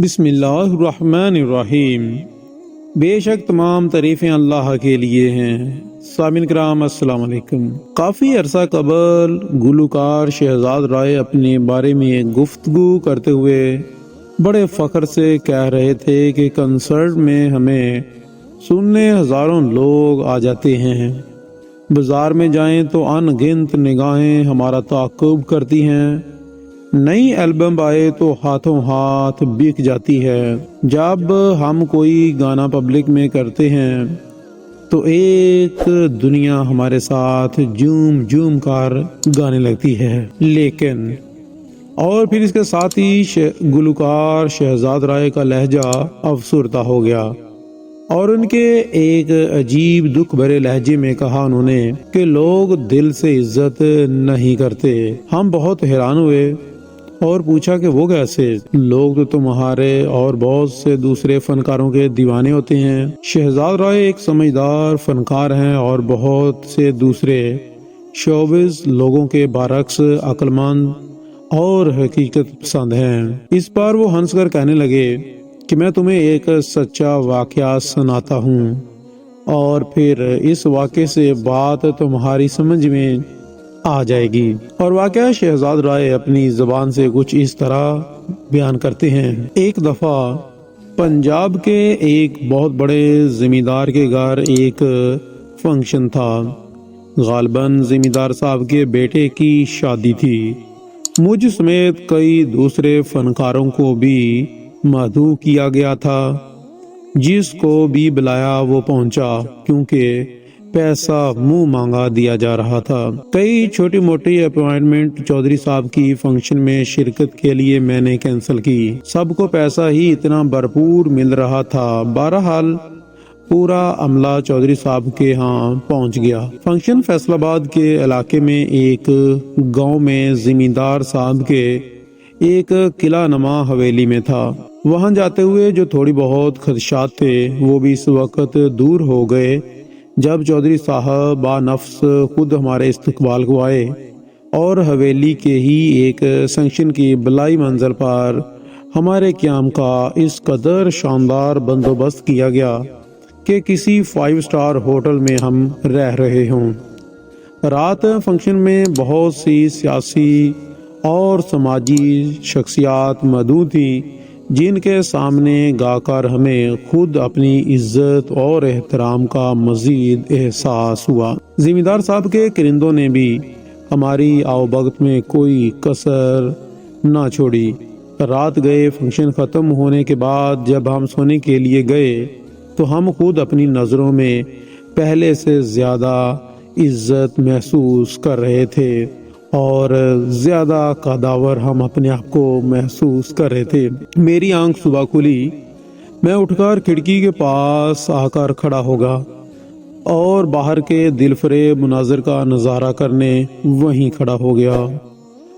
بسم اللہ الرحمن الرحیم۔ بے شک تمام تعریفیں اللہ کے لیے ہیں۔ سامعین کرام السلام علیکم۔ کافی عرصہ قبل گلوکار شہزاد رائے اپنے بارے میں گفتگو کرتے ہوئے بڑے فخر سے کہہ رہے تھے کہ کنسرٹ میں ہمیں سننے ہزاروں لوگ آ جاتے ہیں، بازار میں جائیں تو ان گنت نگاہیں ہمارا تعاقب کرتی ہیں، نئی البم آئے تو ہاتھوں ہاتھ بک جاتی ہے، جب ہم کوئی گانا پبلک میں کرتے ہیں تو ایک دنیا ہمارے ساتھ جھوم جھوم کر گانے لگتی ہے۔ لیکن اور پھر اس کے ساتھ ہی گلوکار شہزاد رائے کا لہجہ افسردہ ہو گیا اور ان کے ایک عجیب دکھ بھرے لہجے میں کہا انہوں نے کہ لوگ دل سے عزت نہیں کرتے۔ ہم بہت حیران ہوئے اور پوچھا کہ وہ کیسے؟ لوگ تو تمہارے اور بہت سے دوسرے فنکاروں کے دیوانے ہوتے ہیں۔ شہزاد رائے ایک سمجھدار فنکار ہیں اور بہت سے دوسرے شوبز لوگوں کے برعکس عقل مند اور حقیقت پسند ہیں۔ اس پر وہ ہنس کر کہنے لگے کہ میں تمہیں ایک سچا واقعہ سناتا ہوں اور پھر اس واقعے سے بات تمہاری سمجھ میں آ جائے گی۔ اور واقعہ شہزاد رائے اپنی زبان سے کچھ اس طرح بیان کرتے ہیں۔ ایک دفعہ پنجاب کے ایک بہت بڑے زمیندار کے گھر ایک فنکشن تھا۔ غالباً زمیندار صاحب کے بیٹے کی شادی تھی۔ مجھ سمیت کئی دوسرے فنکاروں کو بھی مدعو کیا گیا تھا۔ جس کو بھی بلایا وہ پہنچا کیونکہ پیسہ منہ مانگا دیا جا رہا تھا۔ کئی چھوٹی موٹی اپوائنٹمنٹ چودھری صاحب کی فنکشن میں شرکت کے لیے میں نے کینسل کی۔ سب کو پیسہ ہی اتنا بھرپور مل رہا تھا۔ بہرحال پورا عملہ چودھری صاحب کے ہاں پہنچ گیا۔ فنکشن فیصل آباد کے علاقے میں ایک گاؤں میں زمیندار صاحب کے ایک قلعہ نما حویلی میں تھا۔ وہاں جاتے ہوئے جو تھوڑی بہت خدشات تھے وہ بھی اس وقت دور ہو گئے جب چودھری صاحب با نفس خود ہمارے استقبال کو آئے اور حویلی کے ہی ایک سنکشن کی بلائی منزل پر ہمارے قیام کا اس قدر شاندار بندوبست کیا گیا کہ کسی 5 اسٹار ہوٹل میں ہم رہ رہے ہوں۔ رات فنکشن میں بہت سی سیاسی اور سماجی شخصیات مدعو تھیں جن کے سامنے گا کر ہمیں خود اپنی عزت اور احترام کا مزید احساس ہوا۔ زمیندار صاحب کے کرندوں نے بھی ہماری آؤ بھگت میں کوئی کسر نہ چھوڑی۔ رات گئے فنکشن ختم ہونے کے بعد جب ہم سونے کے لیے گئے تو ہم خود اپنی نظروں میں پہلے سے زیادہ عزت محسوس کر رہے تھے اور زیادہ قداور ہم اپنے آپ کو محسوس کر رہے تھے۔ میری آنکھ صبح کھلی، میں اٹھ کر کھڑکی کے پاس آ کر کھڑا ہوگا اور باہر کے دل فریب مناظر کا نظارہ کرنے وہیں کھڑا ہو گیا۔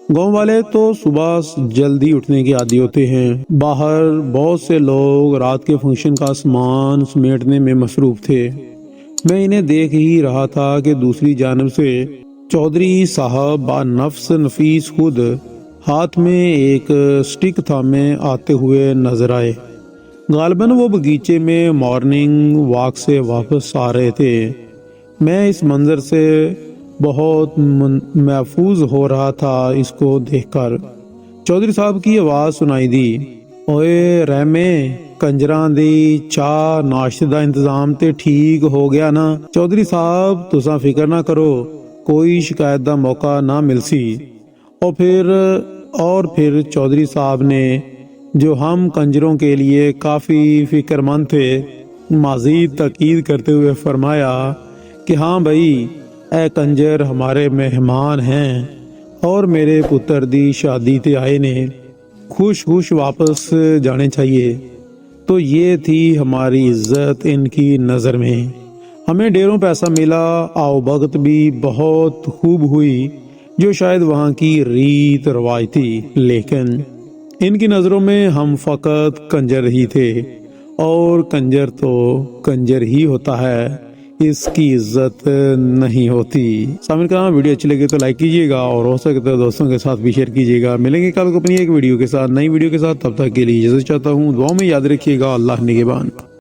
گاؤں والے تو صبح جلدی اٹھنے کے عادی ہوتے ہیں۔ باہر بہت سے لوگ رات کے فنکشن کا سامان سمیٹنے میں مصروف تھے۔ میں انہیں دیکھ ہی رہا تھا کہ دوسری جانب سے چودھری صاحب با نفس نفیس خود ہاتھ میں ایک سٹک تھامے آتے ہوئے نظر آئے۔ غالباً وہ باغیچے میں مارننگ واک سے واپس آ رہے تھے۔ میں اس منظر سے بہت محفوظ ہو رہا تھا۔ اس کو دیکھ کر چودھری صاحب کی آواز سنائی دی، اوئے رحمے کنجراں دی چاہ ناشتے دا انتظام تے ٹھیک ہو گیا نا؟ چودھری صاحب تساں فکر نہ کرو، کوئی شکایت دا موقع نہ مل سی۔ اور پھر چودھری صاحب نے جو ہم کنجروں کے لیے کافی فکر مند تھے مزید تاکید کرتے ہوئے فرمایا کہ ہاں بھائی اے کنجر ہمارے مہمان ہیں اور میرے پتر دی شادی تے آئے نے، خوش خوش واپس جانے چاہیے۔ تو یہ تھی ہماری عزت ان کی نظر میں۔ ہمیں ڈھیروں پیسہ ملا، آؤ بھگت بھی بہت خوب ہوئی جو شاید وہاں کی ریت رواج تھی، لیکن ان کی نظروں میں ہم فقط کنجر ہی تھے اور کنجر تو کنجر ہی ہوتا ہے، اس کی عزت نہیں ہوتی۔ سامعین کرام، ویڈیو اچھی لگے تو لائک کیجیے گا اور ہو سکے تو دوستوں کے ساتھ بھی شیئر کیجیے گا۔ ملیں گے کل کو اپنی ایک ویڈیو کے ساتھ، نئی ویڈیو کے ساتھ، تب تک کے لیے اجازت چاہتا ہوں۔ دعاؤں میں یاد رکھیے گا۔ اللہ نگہبان۔